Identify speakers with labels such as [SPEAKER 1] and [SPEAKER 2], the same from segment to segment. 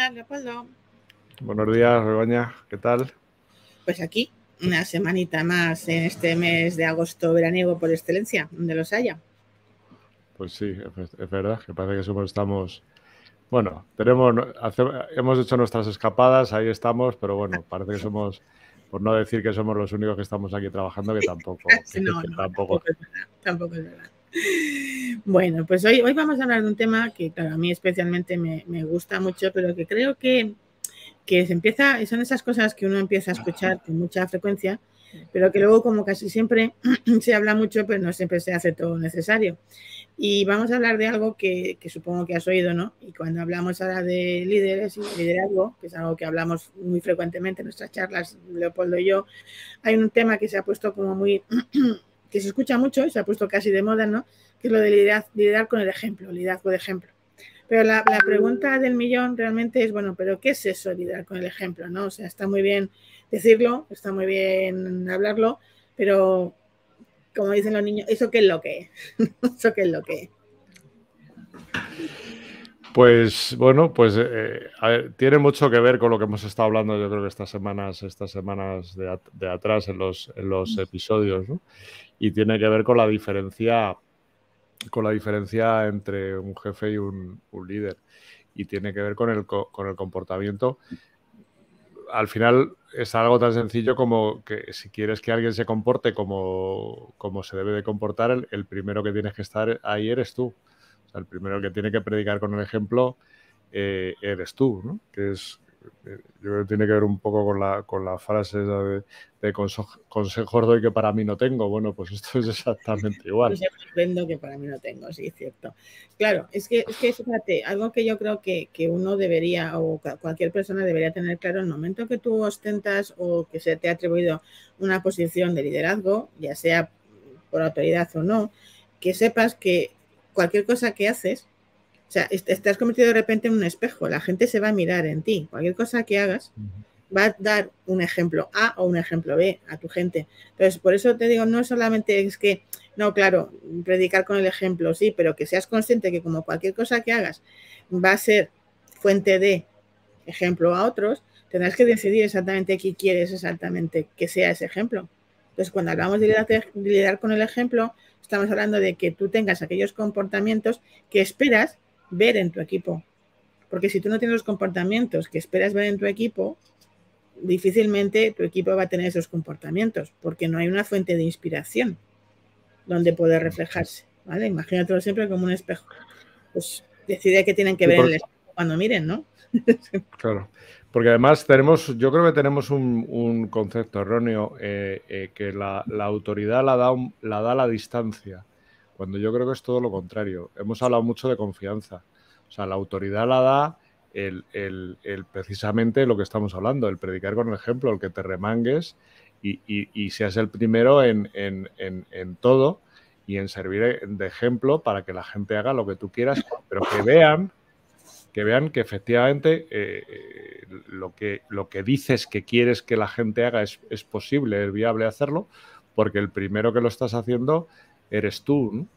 [SPEAKER 1] días, Leopoldo.
[SPEAKER 2] Buenos días, Begoña. ¿Qué tal?
[SPEAKER 1] Pues aquí, una semanita más en este mes de agosto veraniego por excelencia, donde los haya.
[SPEAKER 2] Pues sí, es verdad que parece que estamos... Bueno, hemos hecho nuestras escapadas, ahí estamos, pero bueno, parece que somos, por no decir que somos los únicos que estamos aquí trabajando, que tampoco.
[SPEAKER 1] No,
[SPEAKER 2] tampoco.
[SPEAKER 1] tampoco es verdad. Bueno, pues hoy vamos a hablar de un tema que, claro, a mí especialmente me gusta mucho, pero que creo que son esas cosas que uno empieza a escuchar con mucha frecuencia, pero que luego, como casi siempre, se habla mucho, pero no siempre se hace todo necesario. Y vamos a hablar de algo que supongo que has oído, ¿no? Y cuando hablamos ahora de líderes y de liderazgo, que es algo que hablamos muy frecuentemente en nuestras charlas, Leopoldo y yo, hay un tema que se ha puesto como muy, que se escucha mucho y se ha puesto casi de moda, ¿no? Que es lo de liderar con el ejemplo, liderazgo de ejemplo. Pero la pregunta del millón realmente es, bueno, ¿pero qué es eso, liderar con el ejemplo, no? O sea, está muy bien decirlo, está muy bien hablarlo, pero como dicen los niños, ¿eso qué es lo que es? ¿Eso qué es lo que es?
[SPEAKER 2] Pues bueno, pues tiene mucho que ver con lo que hemos estado hablando, yo creo que estas semanas de atrás en los episodios, ¿no? Y tiene que ver con la diferencia entre un jefe y un líder. Y tiene que ver con el comportamiento. Al final es algo tan sencillo como que si quieres que alguien se comporte como se debe de comportar, el primero que tienes que estar ahí eres tú. O sea, el primero que tiene que predicar con el ejemplo eres tú, ¿no? Que es, yo creo que tiene que ver un poco con la frase de consejos doy que para mí no tengo. Bueno, pues esto es exactamente igual.
[SPEAKER 1] Consejos vendo que para mí no tengo, sí, es cierto. Claro, es que fíjate, algo que yo creo que uno debería, o cualquier persona debería tener claro, en el momento que tú ostentas o que se te ha atribuido una posición de liderazgo, ya sea por autoridad o no, que sepas que cualquier cosa que haces, o sea, estás convertido de repente en un espejo, la gente se va a mirar en ti, cualquier cosa que hagas va a dar un ejemplo A o un ejemplo B a tu gente. Entonces, por eso te digo, no solamente es que, no, claro, predicar con el ejemplo, sí, pero que seas consciente que como cualquier cosa que hagas va a ser fuente de ejemplo a otros, tendrás que decidir exactamente qué quieres exactamente que sea ese ejemplo. Entonces, cuando hablamos de liderar con el ejemplo, estamos hablando de que tú tengas aquellos comportamientos que esperas ver en tu equipo. Porque si tú no tienes los comportamientos que esperas ver en tu equipo, difícilmente tu equipo va a tener esos comportamientos, porque no hay una fuente de inspiración donde poder reflejarse, ¿vale? Imagínatelo siempre como un espejo. Pues decide que tienen que ver en el espejo cuando miren, ¿no?
[SPEAKER 2] Claro, porque además yo creo que tenemos un concepto erróneo que la autoridad la da la distancia, cuando yo creo que es todo lo contrario. Hemos hablado mucho de confianza. O sea, la autoridad la da precisamente lo que estamos hablando, el predicar con el ejemplo, el que te remangues y seas el primero en todo y en servir de ejemplo para que la gente haga lo que tú quieras, pero que vean que efectivamente lo que dices que quieres que la gente haga es posible, es viable hacerlo, porque el primero que lo estás haciendo eres tú, ¿no?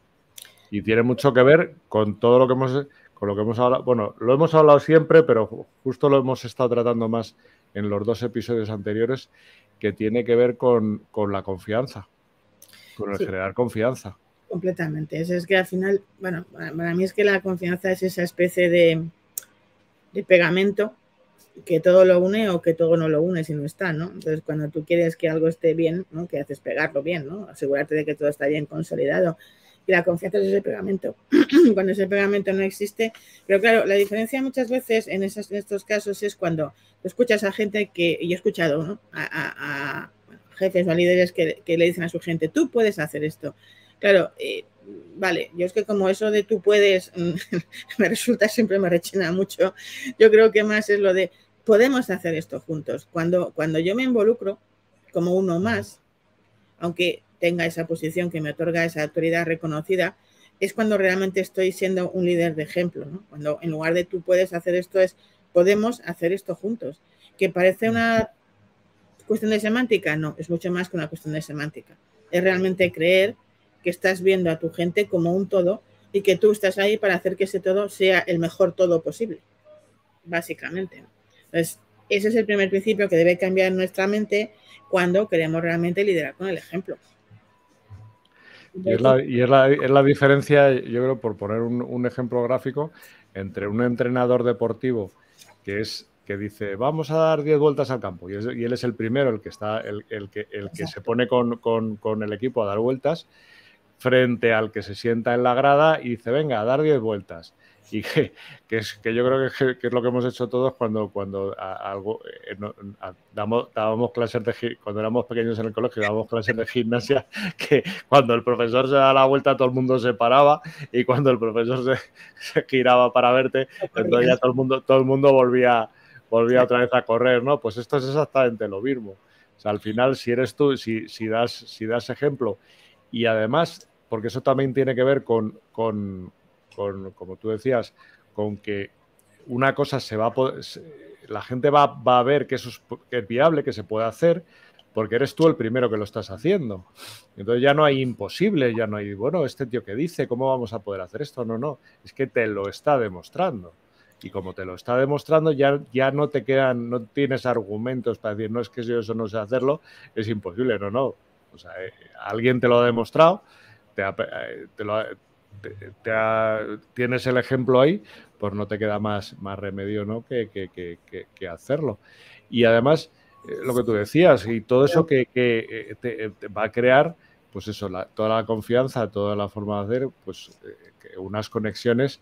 [SPEAKER 2] Y tiene mucho que ver con todo lo que hemos hablado. Bueno, lo hemos hablado siempre, pero justo lo hemos estado tratando más en los 2 episodios anteriores, que tiene que ver con la confianza, con el generar confianza.
[SPEAKER 1] Completamente. Es que al final, bueno, para mí es que la confianza es esa especie de pegamento que todo lo une o que todo no lo une si no está, ¿no? Entonces, cuando tú quieres que algo esté bien, ¿no? Que haces pegarlo bien, ¿no? Asegurarte de que todo está bien consolidado. Y la confianza es ese pegamento. Cuando ese pegamento no existe, pero claro, la diferencia muchas veces en estos casos es cuando escuchas a gente que, y yo he escuchado, ¿no? A jefes o a líderes que le dicen a su gente, tú puedes hacer esto. Claro, vale, yo es que como eso de tú puedes, me resulta, siempre me rechina mucho. Yo creo que más es lo de podemos hacer esto juntos. Cuando yo me involucro como uno más, aunque tenga esa posición que me otorga esa autoridad reconocida, es cuando realmente estoy siendo un líder de ejemplo, ¿no? Cuando en lugar de tú puedes hacer esto es podemos hacer esto juntos. Que parece una cuestión de semántica, no, es mucho más que una cuestión de semántica. Es realmente creer que estás viendo a tu gente como un todo y que tú estás ahí para hacer que ese todo sea el mejor todo posible. básicamente. Entonces, ese es el primer principio que debe cambiar en nuestra mente cuando queremos realmente liderar con el ejemplo.
[SPEAKER 2] Y es la diferencia, yo creo, por poner un ejemplo gráfico, entre un entrenador deportivo que dice, vamos a dar 10 vueltas al campo, y él es el primero, el que se pone con el equipo a dar vueltas, frente al que se sienta en la grada y dice, venga, a dar 10 vueltas. Y que yo creo que es lo que hemos hecho todos cuando dábamos clases cuando éramos pequeños en el colegio, dábamos clases de gimnasia, que cuando el profesor se da la vuelta todo el mundo se paraba, y cuando el profesor se giraba para verte, entonces ya todo el mundo volvía otra vez a correr, ¿no? Pues esto es exactamente lo mismo. O sea, al final, si eres tú, si das ejemplo, y además, porque eso también tiene que ver con como tú decías, con que una cosa la gente va a ver que eso es viable, que se puede hacer, porque eres tú el primero que lo estás haciendo. Entonces ya no hay imposible, ya no hay, bueno, este tío que dice, ¿cómo vamos a poder hacer esto? No, es que te lo está demostrando. Y como te lo está demostrando, ya no no tienes argumentos para decir, no, es que yo eso no sé hacerlo, es imposible, no. O sea, alguien te lo ha demostrado, tienes el ejemplo ahí, pues no te queda más remedio, ¿no? que hacerlo. Y además, lo que tú decías, y todo eso que te va a crear, pues eso, toda la confianza, toda la forma de hacer, pues unas conexiones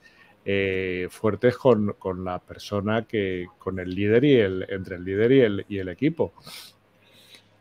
[SPEAKER 2] fuertes con la persona, con el líder entre el líder y el equipo.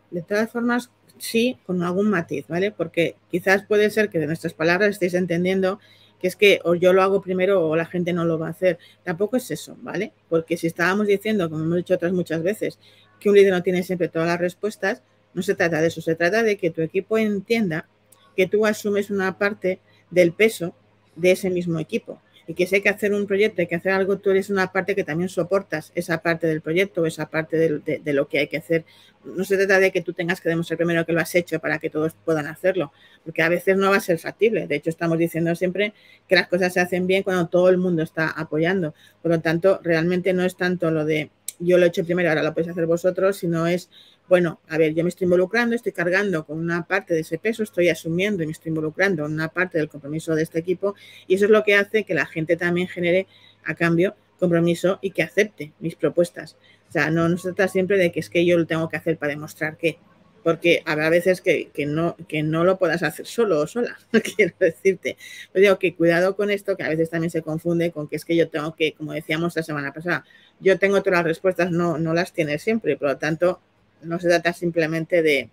[SPEAKER 1] De todas formas, sí, con algún matiz, ¿vale? Porque quizás puede ser que de nuestras palabras estéis entendiendo que es que o yo lo hago primero o la gente no lo va a hacer. Tampoco es eso, ¿vale? Porque si estábamos diciendo, como hemos dicho otras muchas veces, que un líder no tiene siempre todas las respuestas, no se trata de eso, se trata de que tu equipo entienda que tú asumes una parte del peso de ese mismo equipo. Y que si hay que hacer un proyecto, hay que hacer algo, tú eres una parte que también soportas esa parte del proyecto o esa parte de lo que hay que hacer. No se trata de que tú tengas que demostrar primero que lo has hecho para que todos puedan hacerlo, porque a veces no va a ser factible. De hecho, estamos diciendo siempre que las cosas se hacen bien cuando todo el mundo está apoyando. Por lo tanto, realmente no es tanto lo de yo lo he hecho primero, ahora lo podéis hacer vosotros, sino es, bueno, a ver, yo me estoy involucrando, estoy cargando con una parte de ese peso, estoy asumiendo y me estoy involucrando en una parte del compromiso de este equipo, y eso es lo que hace que la gente también genere a cambio compromiso y que acepte mis propuestas. O sea, no se trata siempre de que es que yo lo tengo que hacer para demostrar que, porque habrá veces que no lo puedas hacer solo o sola, quiero decirte. Pero digo que cuidado con esto, que a veces también se confunde con que es que yo tengo que, como decíamos la semana pasada, yo tengo todas las respuestas, no las tienes siempre, por lo tanto, no se trata simplemente de,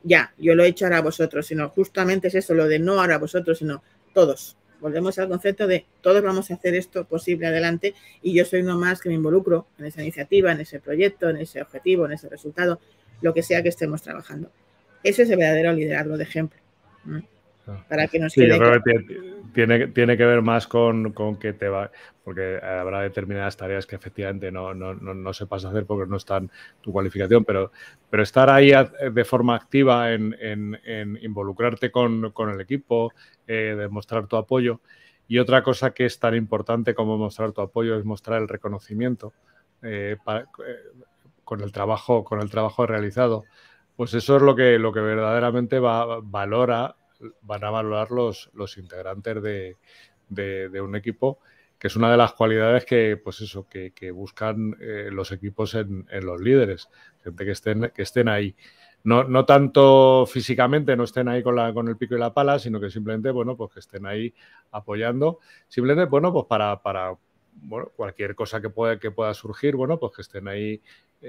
[SPEAKER 1] ya, yo lo he hecho ahora a vosotros, sino justamente es eso, lo de no ahora a vosotros, sino todos. Volvemos al concepto de todos vamos a hacer esto posible adelante y yo soy uno más que me involucro en esa iniciativa, en ese proyecto, en ese objetivo, en ese resultado, lo que sea que estemos trabajando. Ese es el verdadero liderazgo de ejemplo. Para que nos quede.
[SPEAKER 2] Yo creo que tiene que ver más con que te va, porque habrá determinadas tareas que efectivamente no sepas hacer porque no está en tu cualificación, pero estar ahí de forma activa en involucrarte con el equipo, demostrar tu apoyo. Y otra cosa que es tan importante como mostrar tu apoyo es mostrar el reconocimiento con el trabajo realizado. Pues eso es lo que verdaderamente van a valorar los integrantes de un equipo, que es una de las cualidades que buscan los equipos en los líderes, gente que estén ahí. No tanto físicamente, no estén ahí con el pico y la pala, sino que simplemente, pues que estén ahí apoyando, simplemente, pues para cualquier cosa que pueda surgir, pues que estén ahí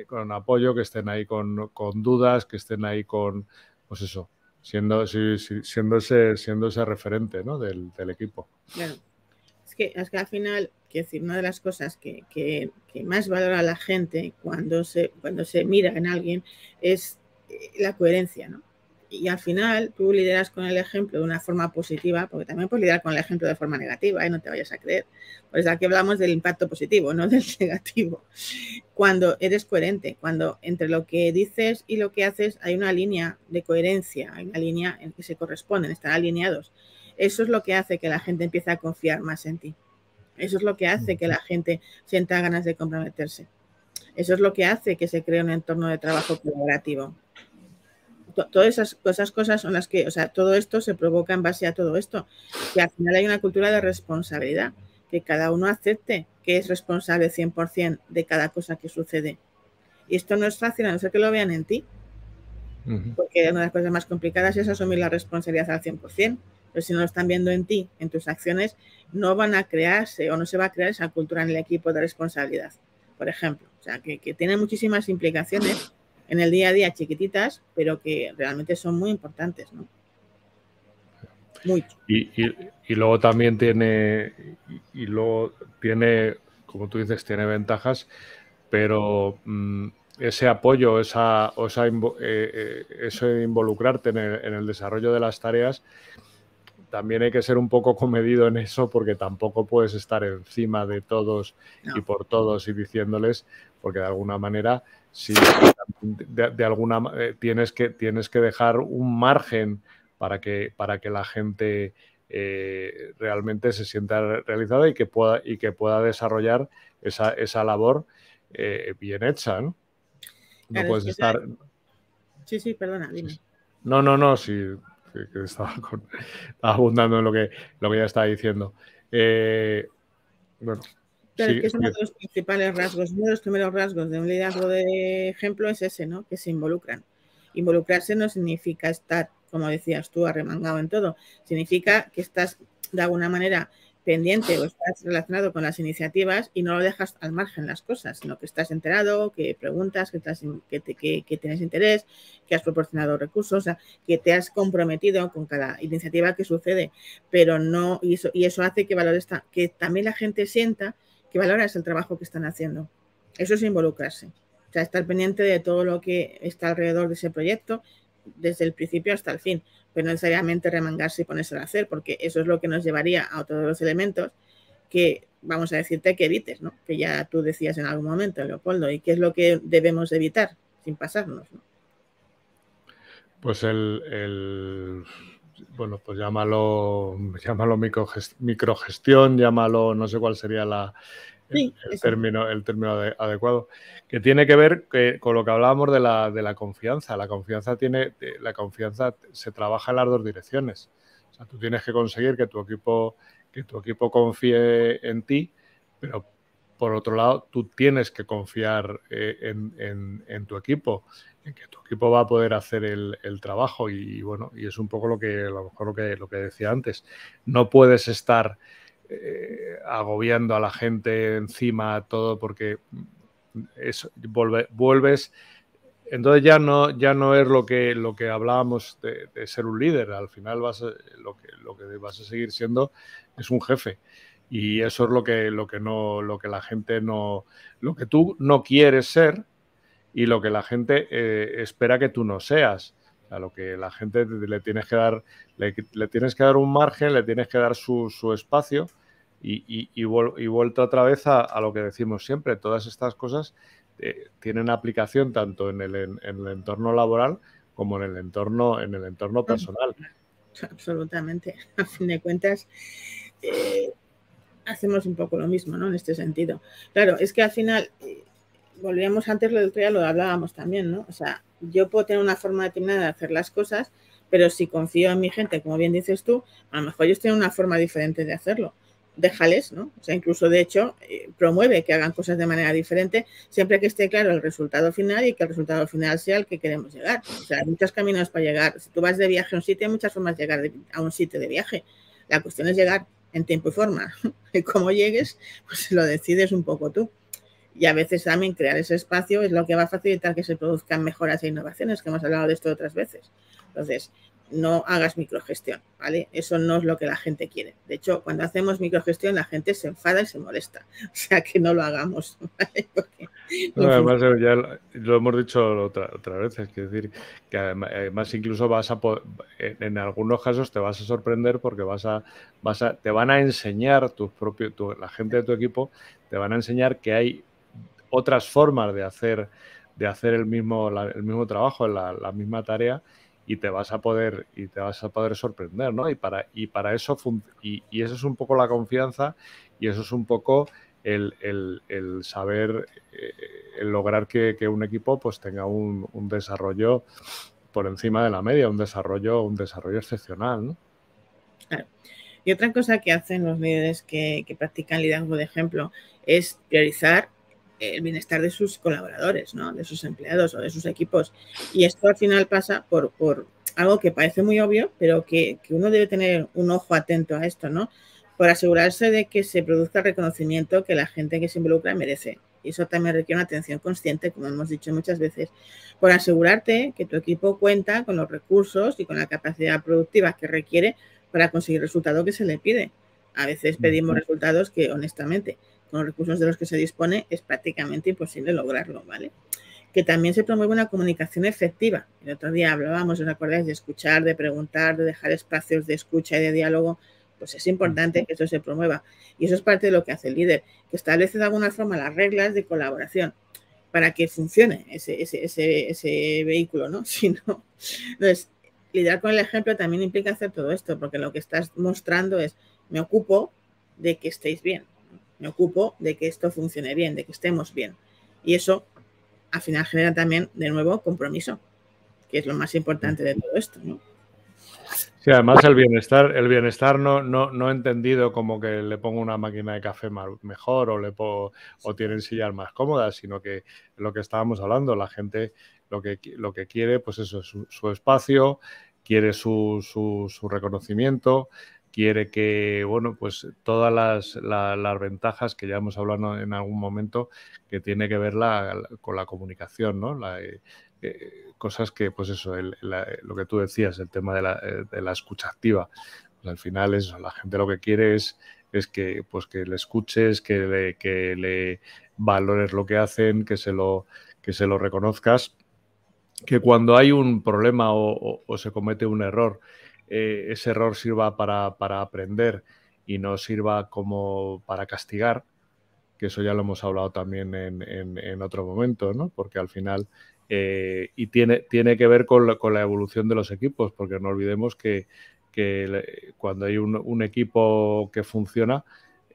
[SPEAKER 2] con apoyo, que estén ahí con dudas, que estén ahí con, pues eso, siendo ese referente, ¿no? del equipo.
[SPEAKER 1] Claro. Es que al final, quiero decir, una de las cosas que más valora la gente cuando se mira en alguien es la coherencia, ¿no? Y al final tú lideras con el ejemplo de una forma positiva, porque también puedes liderar con el ejemplo de forma negativa, no te vayas a creer. Pues aquí hablamos del impacto positivo, no del negativo. Cuando eres coherente, cuando entre lo que dices y lo que haces hay una línea de coherencia, hay una línea en que se corresponden, están alineados. Eso es lo que hace que la gente empiece a confiar más en ti. Eso es lo que hace que la gente sienta ganas de comprometerse. Eso es lo que hace que se cree un entorno de trabajo colaborativo. Todas esas cosas son las que, o sea, todo esto se provoca en base a todo esto. Que al final hay una cultura de responsabilidad, que cada uno acepte que es responsable 100% de cada cosa que sucede. Y esto no es fácil a no ser que lo vean en ti. Porque una de las cosas más complicadas es asumir la responsabilidad al 100%. Pero si no lo están viendo en ti, en tus acciones, no van a crearse o no se va a crear esa cultura en el equipo de responsabilidad, por ejemplo. O sea, que tiene muchísimas implicaciones en el día a día, chiquititas, pero que realmente son muy importantes, ¿no? Mucho.
[SPEAKER 2] Y luego también tiene, como tú dices, tiene ventajas, pero ese apoyo, ese involucrarte en el desarrollo de las tareas, también hay que ser un poco comedido en eso, porque tampoco puedes estar encima de todos y por todos y diciéndoles, porque de alguna manera si tienes que dejar un margen para que la gente realmente se sienta realizada y que pueda desarrollar esa labor bien hecha, ¿no? No
[SPEAKER 1] Claro,
[SPEAKER 2] puedes estar...
[SPEAKER 1] Sí, perdona, dime.
[SPEAKER 2] No, sí, que estaba abundando en lo que ya estaba diciendo. Bueno,
[SPEAKER 1] Claro,
[SPEAKER 2] sí,
[SPEAKER 1] es que es uno de los principales rasgos, uno de los primeros rasgos de un liderazgo de ejemplo es ese, ¿no? Que se involucran. Involucrarse no significa estar, como decías tú, arremangado en todo. Significa que estás de alguna manera pendiente o estás relacionado con las iniciativas y no lo dejas al margen las cosas, sino que estás enterado, que preguntas, que tienes interés, que has proporcionado recursos, o sea, que te has comprometido con cada iniciativa que sucede, pero no, y eso hace que valores, que también la gente sienta que valoras el trabajo que están haciendo. Eso es involucrarse. O sea, estar pendiente de todo lo que está alrededor de ese proyecto, desde el principio hasta el fin, pero no necesariamente remangarse y ponerse a hacer, porque eso es lo que nos llevaría a otros de los elementos que vamos a decirte que evites, ¿no? Que ya tú decías en algún momento, Leopoldo, y qué es lo que debemos evitar sin pasarnos, ¿no?
[SPEAKER 2] Pues bueno, pues llámalo microgestión, llámalo, no sé cuál sería el término adecuado, que tiene que ver con lo que hablábamos de la confianza. La confianza se trabaja en las dos direcciones. O sea, tú tienes que conseguir que tu equipo confíe en ti, pero por otro lado, tú tienes que confiar en tu equipo, en que tu equipo va a poder hacer el trabajo y bueno, y es un poco lo que decía antes. No puedes estar agobiando a la gente encima todo porque vuelves. Entonces ya no es lo que hablábamos de ser un líder. Al final lo que vas a seguir siendo es un jefe. Y eso es lo que la gente no, lo que tú no quieres ser y lo que la gente espera que tú no seas. A lo que la gente le tienes que dar un margen, le tienes que dar su espacio y vuelto otra vez a lo que decimos siempre. Todas estas cosas tienen aplicación tanto en el entorno laboral como en el entorno personal.
[SPEAKER 1] Absolutamente. A fin de cuentas, hacemos un poco lo mismo, ¿no? En este sentido. Claro, es que al final, volvíamos antes, lo hablábamos también, ¿no? O sea, yo puedo tener una forma determinada de hacer las cosas, pero si confío en mi gente, como bien dices tú, a lo mejor ellos tienen una forma diferente de hacerlo. Déjales, ¿no? O sea, incluso de hecho, promueve que hagan cosas de manera diferente, siempre que esté claro el resultado final y que el resultado final sea el que queremos llegar. O sea, hay muchos caminos para llegar. Si tú vas de viaje a un sitio, hay muchas formas de llegar a un sitio de viaje. La cuestión es llegar en tiempo y forma. Y cómo llegues, pues lo decides un poco tú. Y a veces también crear ese espacio es lo que va a facilitar que se produzcan mejoras e innovaciones, que hemos hablado de esto otras veces. Entonces, no hagas microgestión, ¿vale? Eso no es lo que la gente quiere. De hecho, cuando hacemos microgestión, la gente se enfada y se molesta. O sea, que no lo hagamos, ¿vale? Porque
[SPEAKER 2] no, además, ya lo hemos dicho otra vez, es decir, que además incluso en algunos casos te vas a sorprender porque te van a enseñar la gente de tu equipo, te van a enseñar que hay otras formas de hacer el mismo trabajo, la misma tarea, y te vas a poder sorprender, ¿no? Y para eso y eso es un poco la confianza y eso es un poco el saber, el lograr que un equipo pues tenga un desarrollo por encima de la media, un desarrollo excepcional, ¿no?
[SPEAKER 1] Claro. Y otra cosa que hacen los líderes que practican liderazgo de ejemplo es priorizar el bienestar de sus colaboradores, ¿no? De sus empleados o de sus equipos. Y esto al final pasa por algo que parece muy obvio, pero que uno debe tener un ojo atento a esto, ¿no? Por asegurarse de que se produzca el reconocimiento que la gente que se involucra merece. Y eso también requiere una atención consciente, como hemos dicho muchas veces, por asegurarte que tu equipo cuenta con los recursos y con la capacidad productiva que requiere para conseguir el resultado que se le pide. A veces pedimos resultados que, honestamente, con los recursos de los que se dispone, es prácticamente imposible lograrlo, ¿vale? Que también se promueve una comunicación efectiva. El otro día hablábamos, ¿os acordáis? De escuchar, de preguntar, de dejar espacios de escucha y de diálogo. Pues es importante que eso se promueva. Y eso es parte de lo que hace el líder, que establece de alguna forma las reglas de colaboración para que funcione ese vehículo, ¿no? Si no, entonces, liderar con el ejemplo también implica hacer todo esto, porque lo que estás mostrando es, me ocupo de que estéis bien, me ocupo de que esto funcione bien, de que estemos bien. Y eso, al final, genera también, de nuevo, compromiso, que es lo más importante de todo esto, ¿no?
[SPEAKER 2] Sí, además el bienestar no entendido como que le pongo una máquina de café mejor o tienen sillas más cómodas, sino que lo que estábamos hablando, la gente lo que quiere, pues eso, es su espacio, quiere su reconocimiento, quiere que, bueno, pues todas las ventajas que ya hemos hablado en algún momento que tiene que ver con la comunicación, ¿no? Cosas que, pues eso, lo que tú decías, el tema de la escucha activa. Pues al final la gente lo que quiere es que, pues que le escuches, que le valores lo que hacen, que se lo reconozcas, que cuando hay un problema o se comete un error, ese error sirva para aprender y no sirva como para castigar, que eso ya lo hemos hablado también en otro momento, ¿no? Porque al final, y tiene que ver con la evolución de los equipos, porque no olvidemos que cuando hay un equipo que funciona,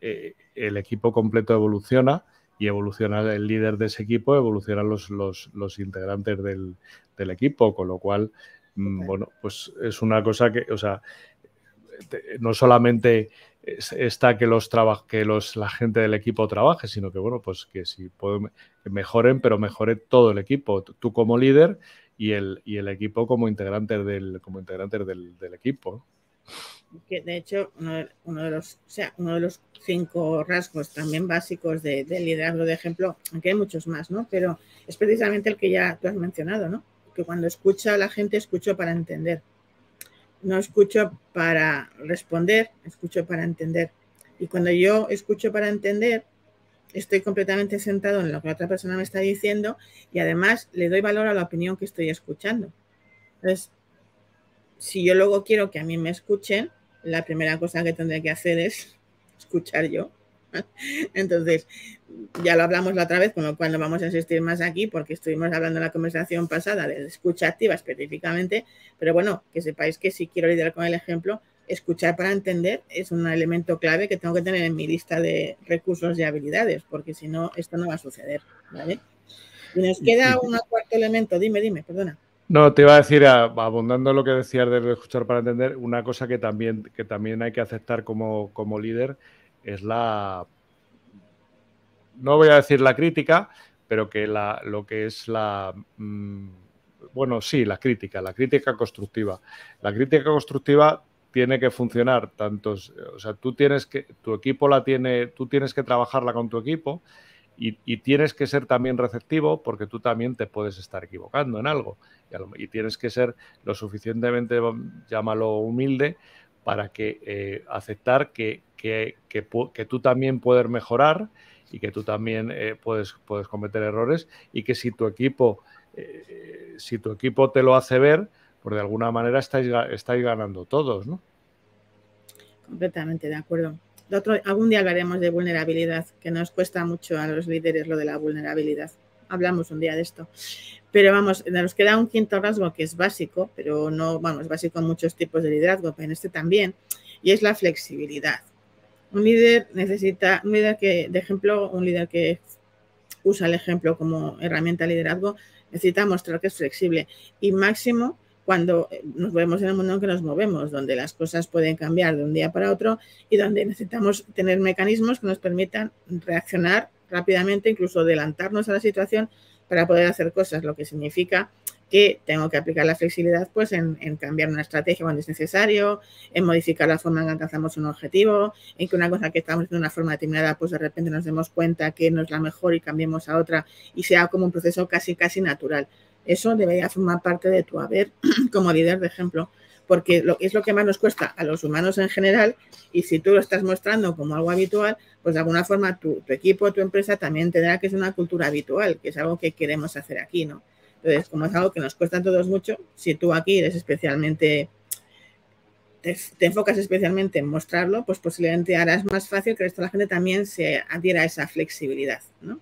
[SPEAKER 2] el equipo completo evoluciona y evoluciona el líder de ese equipo, evolucionan los integrantes del equipo, con lo cual, bueno, pues es una cosa que, o sea, no solamente está que la gente del equipo trabaje, sino que, bueno, pues que si pueden que mejoren, pero mejore todo el equipo, tú como líder y el equipo como integrantes del equipo.
[SPEAKER 1] Que de hecho uno de los 5 rasgos también básicos del liderazgo de ejemplo, aunque hay muchos más, ¿no? Pero es precisamente el que ya tú has mencionado, ¿no? Que cuando escucha a la gente, escucho para entender. No escucho para responder, escucho para entender. Y cuando yo escucho para entender, estoy completamente sentado en lo que la otra persona me está diciendo y además le doy valor a la opinión que estoy escuchando. Entonces, si yo luego quiero que a mí me escuchen, la primera cosa que tendré que hacer es escuchar yo. Entonces, ya lo hablamos la otra vez, con lo cual no vamos a insistir más aquí porque estuvimos hablando en la conversación pasada de escucha activa específicamente, pero bueno, que sepáis que si quiero liderar con el ejemplo, escuchar para entender es un elemento clave que tengo que tener en mi lista de recursos y habilidades, porque si no, esto no va a suceder, ¿vale? Y nos queda un cuarto elemento, dime, perdona.
[SPEAKER 2] No, te iba a decir, abundando en lo que decías de escuchar para entender, una cosa que también hay que aceptar como líder es no voy a decir la crítica, pero que lo que es bueno, sí, la crítica constructiva. La crítica constructiva tiene que funcionar tanto, o sea, tú tienes que trabajarla con tu equipo. Y tienes que ser también receptivo porque tú también te puedes estar equivocando en algo y tienes que ser lo suficientemente, llámalo humilde, para que aceptar que tú también puedes mejorar y que tú también puedes cometer errores y que si tu equipo te lo hace ver, pues de alguna manera estáis ganando todos, ¿no?
[SPEAKER 1] Completamente de acuerdo. Algún día hablaremos de vulnerabilidad, que nos cuesta mucho a los líderes lo de la vulnerabilidad. hablamos un día de esto. Pero vamos, nos queda un quinto rasgo que es básico, pero no, vamos, básico en muchos tipos de liderazgo, pero en este también, y es la flexibilidad. Un líder necesita, un líder que, de ejemplo, un líder que usa el ejemplo como herramienta de liderazgo, necesita mostrar que es flexible y máximo cuando nos movemos en el mundo en que nos movemos, donde las cosas pueden cambiar de un día para otro y donde necesitamos tener mecanismos que nos permitan reaccionar rápidamente, incluso adelantarnos a la situación para poder hacer cosas, lo que significa que tengo que aplicar la flexibilidad pues en cambiar una estrategia cuando es necesario, en modificar la forma en que alcanzamos un objetivo, en que una cosa que estamos haciendo de una forma determinada pues de repente nos demos cuenta que no es la mejor y cambiemos a otra y sea como un proceso casi natural. Eso debería formar parte de tu haber como líder de ejemplo, porque es lo que más nos cuesta a los humanos en general y si tú lo estás mostrando como algo habitual, pues de alguna forma tu equipo, tu empresa también tendrá que ser una cultura habitual, que es algo que queremos hacer aquí, ¿no? Entonces, como es algo que nos cuesta a todos mucho, si tú aquí eres especialmente, te enfocas especialmente en mostrarlo, pues posiblemente harás más fácil que el resto de la gente también se adhiera a esa flexibilidad, ¿no?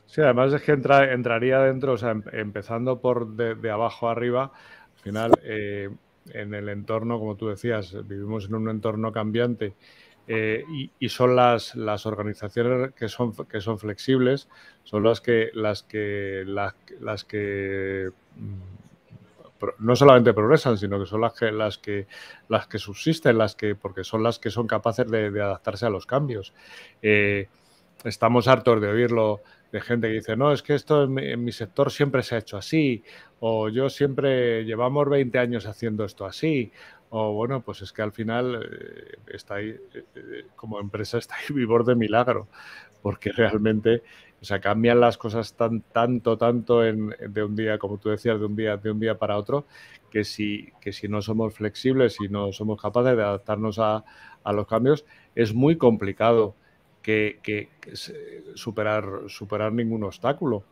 [SPEAKER 2] Sí, además es que entraría dentro, o sea, empezando por de abajo arriba, al final en el entorno, como tú decías, vivimos en un entorno cambiante y son las organizaciones que son flexibles, son las que no solamente progresan, sino que son las que subsisten, porque son las que son capaces de adaptarse a los cambios. Estamos hartos de oírlo de gente que dice, no, es que esto en mi sector siempre se ha hecho así, o yo siempre llevamos 20 años haciendo esto así, o bueno, pues es que al final está ahí, como empresa está ahí vivor de milagro, porque realmente, o sea, cambian las cosas tanto de un día, como tú decías, de un día para otro, que si no somos flexibles, si no somos capaces de adaptarnos a los cambios, es muy complicado que superar ningún obstáculo. O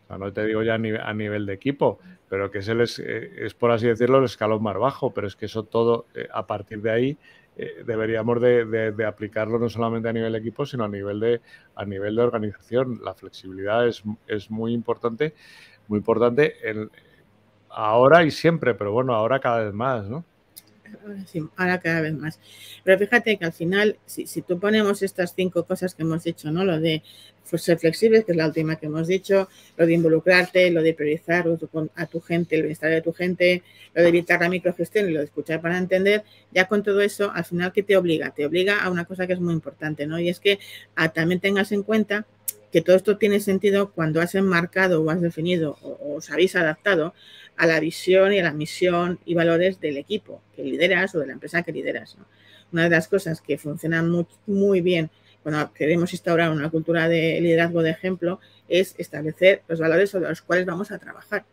[SPEAKER 2] sea, no te digo ya a nivel de equipo, pero que es por así decirlo, el escalón más bajo, pero es que eso todo, a partir de ahí, deberíamos de aplicarlo no solamente a nivel de equipo, sino a nivel de organización. La flexibilidad es muy importante ahora y siempre, pero bueno, ahora cada vez más, ¿no?
[SPEAKER 1] Sí, ahora cada vez más. Pero fíjate que al final, si tú ponemos estas 5 cosas que hemos dicho, ¿no? Lo de ser flexible, que es la última que hemos dicho, lo de involucrarte, lo de priorizar a tu gente, el bienestar de tu gente, lo de evitar la microgestión y lo de escuchar para entender, ya con todo eso, al final, ¿qué te obliga? Te obliga a una cosa que es muy importante, ¿no? Y es que también tengas en cuenta que todo esto tiene sentido cuando has enmarcado o has definido o os habéis adaptado a la visión y a la misión y valores del equipo que lideras o de la empresa que lideras, ¿no? Una de las cosas que funcionan muy bien cuando queremos instaurar una cultura de liderazgo de ejemplo es establecer los valores sobre los cuales vamos a trabajar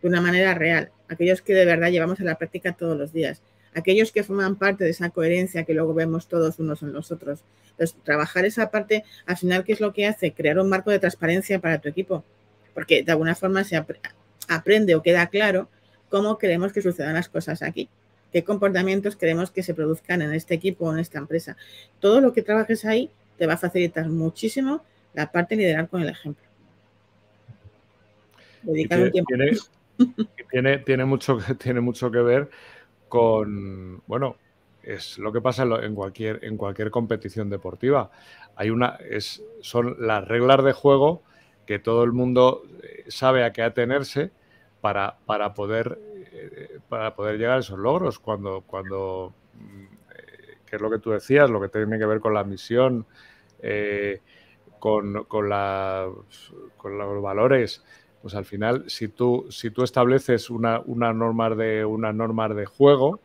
[SPEAKER 1] de una manera real, aquellos que de verdad llevamos a la práctica todos los días, aquellos que forman parte de esa coherencia que luego vemos todos unos en los otros. Entonces, trabajar esa parte, al final, ¿qué es lo que hace? Crear un marco de transparencia para tu equipo, porque de alguna forma se aprende o queda claro cómo queremos que sucedan las cosas aquí, qué comportamientos queremos que se produzcan en este equipo o en esta empresa. Todo lo que trabajes ahí te va a facilitar muchísimo la parte de liderar con el ejemplo. Dedicar un tiempo.
[SPEAKER 2] Tiene mucho que ver con, bueno, es lo que pasa en cualquier competición deportiva. Son las reglas de juego que todo el mundo sabe a qué atenerse para poder llegar a esos logros. Que es lo que tú decías, lo que tiene que ver con la misión, con los valores. Pues al final, si tú estableces unas normas de juego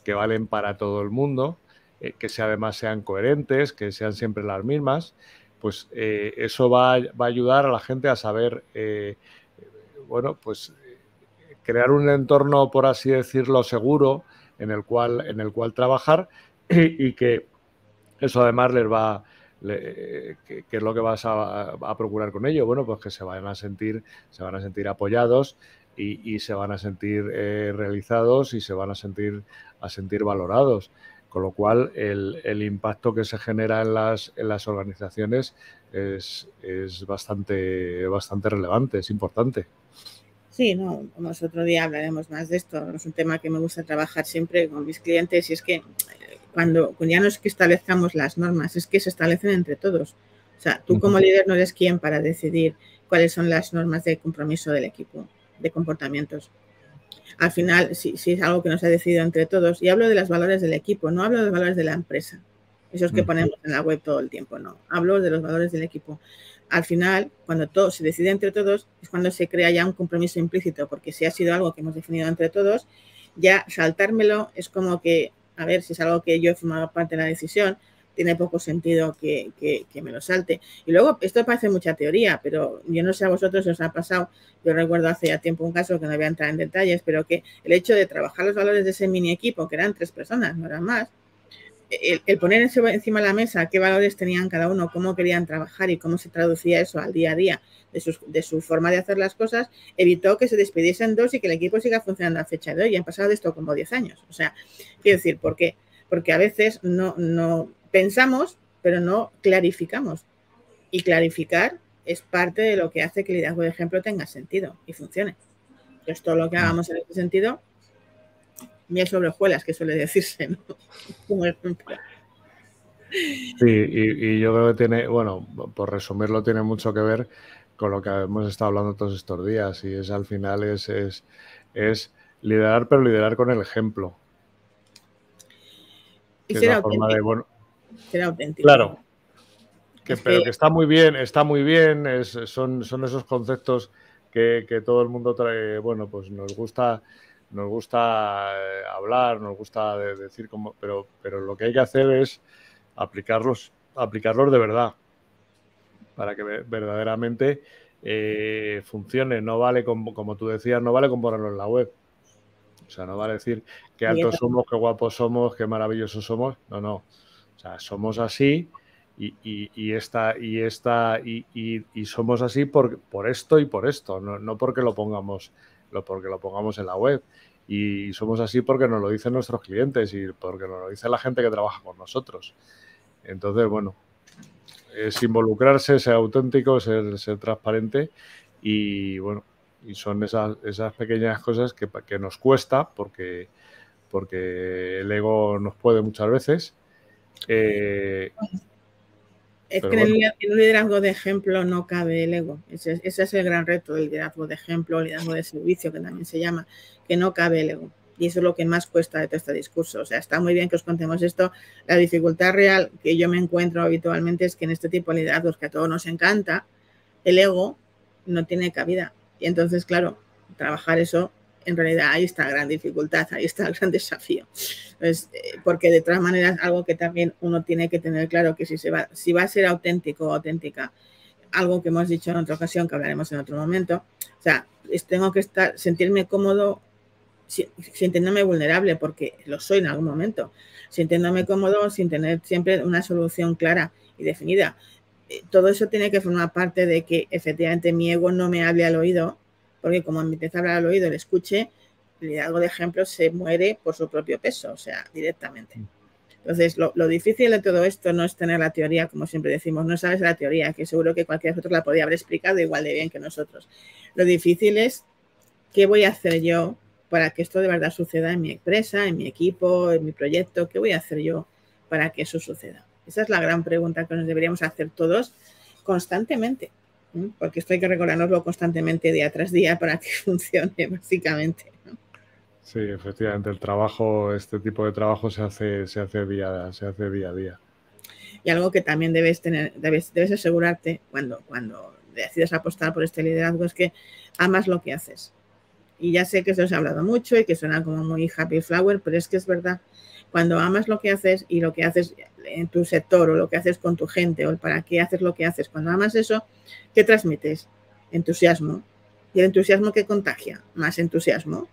[SPEAKER 2] que valen para todo el mundo, que además sean coherentes, que sean siempre las mismas, pues eso va a ayudar a la gente a saber, bueno, pues crear un entorno, por así decirlo, seguro en el cual trabajar y que eso además ¿qué es lo que vas a procurar con ello? Bueno, pues que se van a sentir apoyados y se van a sentir realizados y se van a sentir valorados. Con lo cual, el impacto que se genera en las organizaciones es bastante relevante, es importante.
[SPEAKER 1] Sí, no, otro día hablaremos más de esto. Es un tema que me gusta trabajar siempre con mis clientes y es que cuando ya no es que establezcamos las normas, es que se establecen entre todos. O sea, tú como líder no eres quien para decidir cuáles son las normas de compromiso del equipo, de comportamientos. Al final, si es algo que nos ha decidido entre todos, y hablo de los valores del equipo, no hablo de los valores de la empresa, esos que ponemos en la web todo el tiempo, no. Hablo de los valores del equipo. Al final, cuando todo se decide entre todos, es cuando se crea ya un compromiso implícito, porque si ha sido algo que hemos definido entre todos, ya saltármelo es como que, a ver, si es algo que yo he formado parte de la decisión, tiene poco sentido que me lo salte. Y luego, esto parece mucha teoría, pero yo no sé a vosotros si os ha pasado. Yo recuerdo hace ya tiempo un caso que no voy a entrar en detalles, pero que el hecho de trabajar los valores de ese mini equipo, que eran 3 personas, no eran más, el poner encima de la mesa qué valores tenían cada uno, cómo querían trabajar y cómo se traducía eso al día a día de su forma de hacer las cosas, evitó que se despidiesen 2 y que el equipo siga funcionando a fecha de hoy. Y han pasado de esto como 10 años. O sea, quiero decir, ¿por qué? Porque a veces no pensamos, pero no clarificamos. Y clarificar es parte de lo que hace que el liderazgo de ejemplo tenga sentido y funcione. Entonces, todo lo que hagamos en ese sentido, miel sobre hojuelas, que suele decirse, ¿no? Como ejemplo.
[SPEAKER 2] Sí, y yo creo que tiene, bueno, por resumirlo, tiene mucho que ver con lo que hemos estado hablando todos estos días, y es al final es liderar, pero liderar con el ejemplo.
[SPEAKER 1] Y ser auténtico.
[SPEAKER 2] Bueno,
[SPEAKER 1] ser auténtico.
[SPEAKER 2] Claro, pero que está muy bien, son esos conceptos que todo el mundo trae, bueno, pues nos gusta hablar, nos gusta decir cómo, pero lo que hay que hacer es aplicarlos de verdad, para que verdaderamente funcione. No vale, como tú decías, no vale con ponerlo en la web. O sea, no vale decir qué altos somos, qué guapos somos, qué maravillosos somos. No. O sea, somos así y somos así por esto y por esto. No porque lo pongamos en la web. Y somos así porque nos lo dicen nuestros clientes y porque nos lo dice la gente que trabaja con nosotros. Entonces, bueno, es involucrarse, ser auténtico, ser transparente y, bueno, y son esas pequeñas cosas que nos cuesta porque el ego nos puede muchas veces.
[SPEAKER 1] Es que en un liderazgo de ejemplo no cabe el ego. Ese es el gran reto del liderazgo de ejemplo, liderazgo de servicio, que también se llama, que no cabe el ego. Y eso es lo que más cuesta de todo este discurso. O sea, está muy bien que os contemos esto. La dificultad real que yo me encuentro habitualmente es que en este tipo de liderazgos que a todos nos encanta, el ego no tiene cabida. Y entonces, claro, trabajar eso, en realidad ahí está la gran dificultad, ahí está el gran desafío. Pues, porque de todas maneras, algo que también uno tiene que tener claro, que si va a ser auténtico o auténtica, algo que hemos dicho en otra ocasión, que hablaremos en otro momento, o sea, tengo que sentirme cómodo sintiéndome vulnerable, porque lo soy en algún momento, sintiéndome cómodo sin tener siempre una solución clara y definida. Todo eso tiene que formar parte de que efectivamente mi ego no me hable al oído, porque como me empieza a hablar al oído, le escuche, el liderazgo de ejemplo se muere por su propio peso, o sea, directamente. Entonces, lo difícil de todo esto no es tener la teoría, como siempre decimos, no sabes la teoría, que seguro que cualquiera de nosotros la podría haber explicado igual de bien que nosotros. Lo difícil es qué voy a hacer yo para que esto de verdad suceda en mi empresa, en mi equipo, en mi proyecto. ¿Qué voy a hacer yo para que eso suceda? Esa es la gran pregunta que nos deberíamos hacer todos constantemente, porque esto hay que recordárnoslo constantemente día tras día para que funcione, básicamente, ¿no?
[SPEAKER 2] Sí, efectivamente, el trabajo, este tipo de trabajo se hace día a día.
[SPEAKER 1] Y algo que también debes asegurarte cuando decides apostar por este liderazgo es que amas lo que haces. Y ya sé que se os ha hablado mucho y que suena como muy happy flower, pero es que es verdad. Cuando amas lo que haces y lo que haces en tu sector o lo que haces con tu gente o el para qué haces lo que haces, cuando amas eso, ¿qué transmites? Entusiasmo. ¿Y el entusiasmo qué contagia? Más entusiasmo.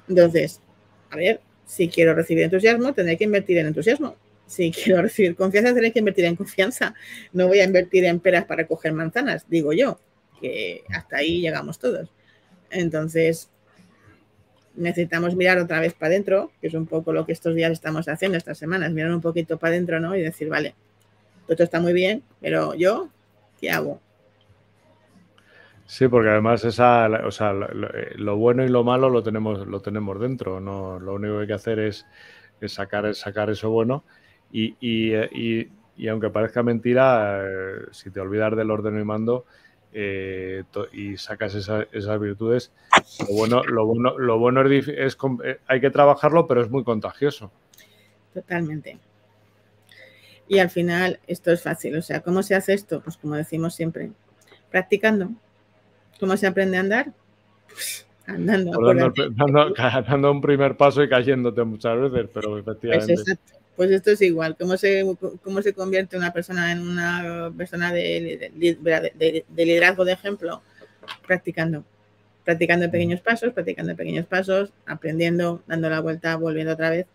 [SPEAKER 1] Entonces, a ver, si quiero recibir entusiasmo, tendré que invertir en entusiasmo. Si quiero recibir confianza, tendré que invertir en confianza. No voy a invertir en peras para coger manzanas, digo yo, que hasta ahí llegamos todos. Entonces, necesitamos mirar otra vez para adentro, que es un poco lo que estos días estamos haciendo, estas semanas, mirar un poquito para adentro, ¿no? Y decir, vale, todo está muy bien, pero yo, ¿qué hago?
[SPEAKER 2] Sí, porque además lo bueno y lo malo lo tenemos dentro, ¿no? Lo único que hay que hacer es sacar eso bueno y aunque parezca mentira, si te olvidas del orden y mando y sacas esas virtudes, lo bueno hay que trabajarlo, pero es muy contagioso.
[SPEAKER 1] Totalmente. Y al final esto es fácil, o sea, ¿cómo se hace esto? Pues como decimos siempre, practicando. ¿Cómo se aprende a andar? Pues andando,
[SPEAKER 2] dando un primer paso y cayéndote muchas veces, pero efectivamente.
[SPEAKER 1] Pues exacto. Pues esto es igual. ¿Cómo se convierte una persona en una persona de liderazgo, de ejemplo? Practicando pequeños pasos, aprendiendo, dando la vuelta, volviendo otra vez,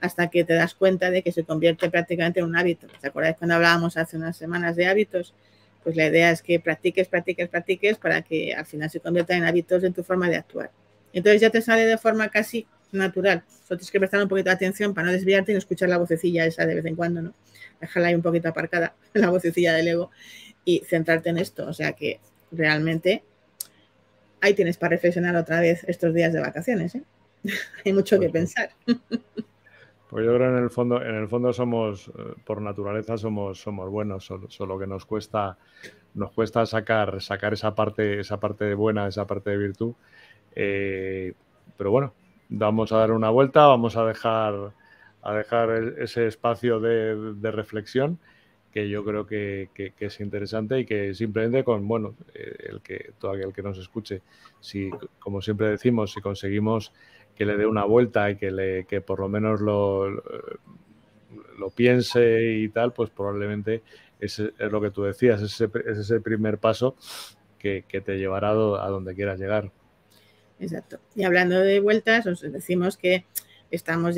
[SPEAKER 1] hasta que te das cuenta de que se convierte prácticamente en un hábito. ¿Te acuerdas cuando hablábamos hace unas semanas de hábitos? Pues la idea es que practiques para que al final se convierta en hábitos en tu forma de actuar. Entonces ya te sale de forma casi natural. Solo tienes que prestar un poquito de atención para no desviarte y no escuchar la vocecilla esa de vez en cuando, ¿no? Dejarla ahí un poquito aparcada, la vocecilla del ego, y centrarte en esto. O sea que realmente ahí tienes para reflexionar otra vez estos días de vacaciones, ¿eh? Hay mucho que pensar.
[SPEAKER 2] Pues yo creo que en el fondo somos, por naturaleza somos buenos, solo que nos cuesta sacar esa parte buena, esa parte de virtud. Pero bueno, vamos a dar una vuelta, vamos a dejar ese espacio de reflexión que yo creo que es interesante y que simplemente todo aquel que nos escuche, si, como siempre decimos, si conseguimos que le dé una vuelta y que por lo menos lo piense y tal, pues probablemente es lo que tú decías, es ese primer paso que te llevará a donde quieras llegar.
[SPEAKER 1] Exacto. Y hablando de vueltas, os decimos que estamos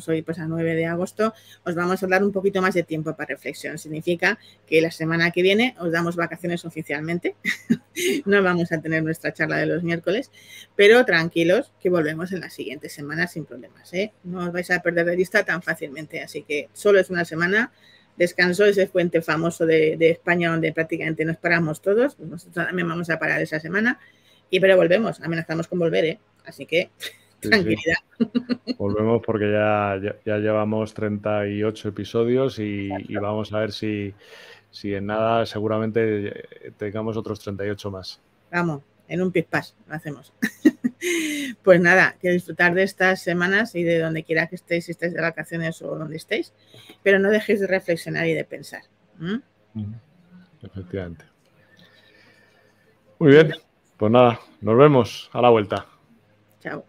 [SPEAKER 1] hoy pues a 9 de agosto, os vamos a dar un poquito más de tiempo para reflexión. Significa que la semana que viene os damos vacaciones oficialmente. No vamos a tener nuestra charla de los miércoles, pero tranquilos que volvemos en la siguiente semana sin problemas, ¿eh? No os vais a perder de vista tan fácilmente, así que solo es una semana. Descanso, ese puente famoso de España donde prácticamente nos paramos todos. Pues nosotros también vamos a parar esa semana. Pero volvemos, amenazamos con volver, ¿eh? Así que tranquilidad.
[SPEAKER 2] Sí. Volvemos porque ya llevamos 38 episodios y vamos a ver si en nada seguramente tengamos otros 38 más.
[SPEAKER 1] Vamos, en un pispás lo hacemos. Pues nada, que disfrutar de estas semanas y de donde quiera que estéis, si estáis de vacaciones o donde estéis, pero no dejéis de reflexionar y de pensar.
[SPEAKER 2] Efectivamente. Muy bien, pues nada, nos vemos a la vuelta.
[SPEAKER 1] Chao.